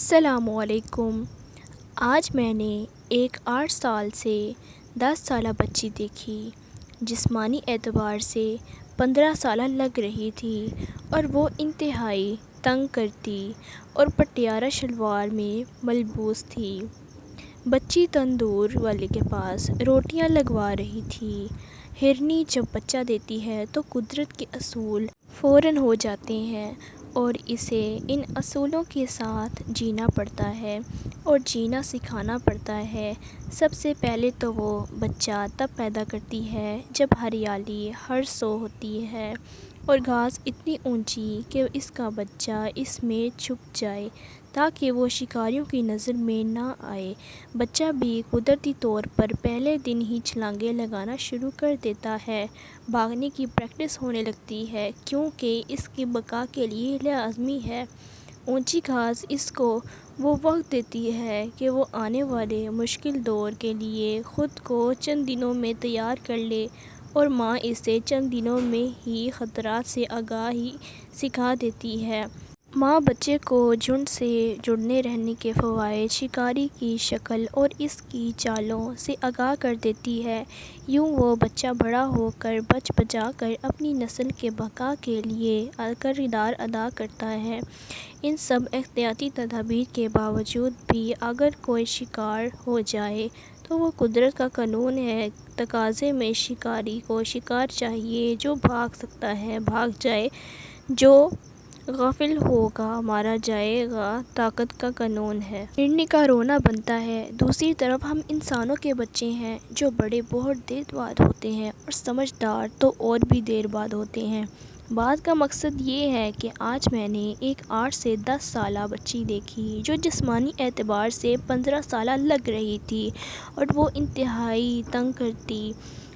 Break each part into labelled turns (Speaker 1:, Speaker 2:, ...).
Speaker 1: السلام علیکم۔ آج میں نے ایک 8 سال سے 10 سالہ بچی دیکھی، جسمانی اعتبار سے 15 سالہ لگ رہی تھی اور وہ انتہائی تنگ کرتی اور پٹیالہ شلوار میں ملبوس تھی۔ بچی تندور والے کے پاس روٹیاں لگوا رہی تھی۔ ہرنی جب بچہ دیتی ہے تو قدرت کے اصول فوراً ہو جاتے ہیں اور اسے ان اصولوں کے ساتھ جینا پڑتا ہے اور جینا سکھانا پڑتا ہے۔ سب سے پہلے تو وہ بچہ تب پیدا کرتی ہے جب ہریالی ہر سو ہوتی ہے اور گھاس اتنی اونچی کہ اس کا بچہ اس میں چھپ جائے تاکہ وہ شکاریوں کی نظر میں نہ آئے۔ بچہ بھی قدرتی طور پر پہلے دن ہی چھلانگیں لگانا شروع کر دیتا ہے، بھاگنے کی پریکٹس ہونے لگتی ہے کیونکہ اس کی بقا کے لیے لازمی ہے۔ اونچی گھاس اس کو وہ وقت دیتی ہے کہ وہ آنے والے مشکل دور کے لیے خود کو چند دنوں میں تیار کر لے اور ماں اسے چند دنوں میں ہی خطرات سے آگاہی سکھا دیتی ہے۔ ماں بچے کو جھنڈ سے جڑے رہنے کے فوائد، شکاری کی شکل اور اس کی چالوں سے آگاہ کر دیتی ہے۔ یوں وہ بچہ بڑا ہو کر بچ بچا کر اپنی نسل کے بقا کے لیے کردار ادا کرتا ہے۔ ان سب احتیاطی تدابیر کے باوجود بھی اگر کوئی شکار ہو جائے تو وہ قدرت کا قانون ہے، تقاضے میں شکاری کو شکار چاہیے، جو بھاگ سکتا ہے بھاگ جائے، جو غافل ہوگا مارا جائے گا، طاقت کا قانون ہے۔ ہرنی کا رونا بنتا ہے۔ دوسری طرف ہم انسانوں کے بچے ہیں جو بڑے بہت دیر بعد ہوتے ہیں اور سمجھدار تو اور بھی دیر بعد ہوتے ہیں۔ بات کا مقصد یہ ہے کہ آج میں نے ایک 8 سے 10 سالہ بچی دیکھی جو جسمانی اعتبار سے 15 سالہ لگ رہی تھی اور وہ انتہائی تنگ کرتی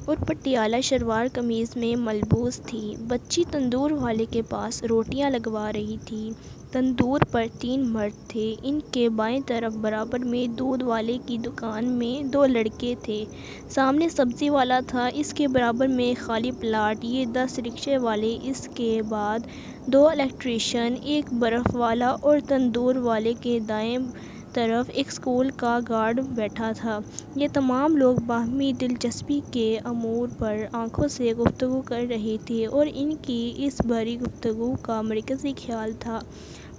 Speaker 1: اور پٹیالہ شلوار قمیض میں ملبوس تھی۔ بچی تندور والے کے پاس روٹیاں لگوا رہی تھی۔ تندور پر 3 مرد تھے۔ ان کے بائیں طرف برابر میں دودھ والے کی دکان میں 2 لڑکے تھے۔ سامنے سبزی والا تھا، اس کے برابر میں خالی پلاٹ، یہ 10 رکشے والے، اس کے بعد 2 الیکٹریشین، ایک برف والا اور تندور والے کے دائیں طرف ایک اسکول کا گارڈ بیٹھا تھا۔ یہ تمام لوگ باہمی دلچسپی کے امور پر آنکھوں سے گفتگو کر رہے تھے اور ان کی اس بھری گفتگو کا مرکزی خیال تھا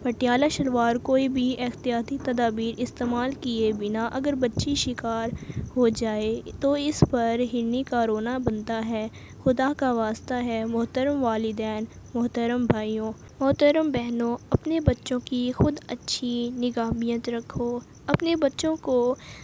Speaker 1: پٹیالہ شلوار۔ کوئی بھی احتیاطی تدابیر استعمال کیے بنا اگر بچی شکار ہو جائے تو اس پر ہرنی کا رونا بنتا ہے۔ خدا کا واسطہ ہے محترم والدین، محترم بھائیوں، محترم بہنوں، اپنے بچوں کی خود اچھی نگہداشت رکھو، اپنے بچوں کو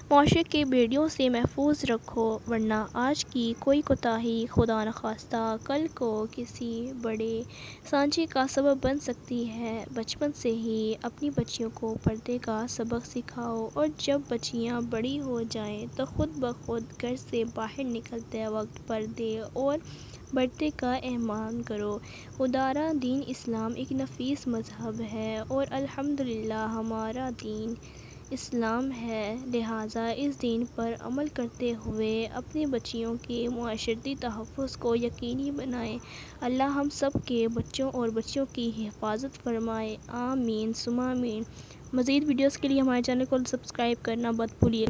Speaker 1: معاشرے کے بیڑیوں سے محفوظ رکھو، ورنہ آج کی کوئی کوتاہی خدا نخواستہ کل کو کسی بڑے سانجے کا سبب بن سکتی ہے۔ بچپن سے ہی اپنی بچیوں کو پردے کا سبق سکھاؤ اور جب بچیاں بڑی ہو جائیں تو خود بخود گھر سے باہر نکلتے وقت پردے اور برقع کا اہتمام کرو۔ خدارا دین اسلام ایک نفیس مذہب ہے اور الحمدللہ ہمارا دین اسلام ہے، لہٰذا اس دین پر عمل کرتے ہوئے اپنی بچیوں کے معاشرتی تحفظ کو یقینی بنائیں۔ اللہ ہم سب کے بچوں اور بچیوں کی حفاظت فرمائے، آمین ثم آمین۔ مزید ویڈیوز کے لیے ہمارے چینل کو سبسکرائب کرنا مت بھولیے۔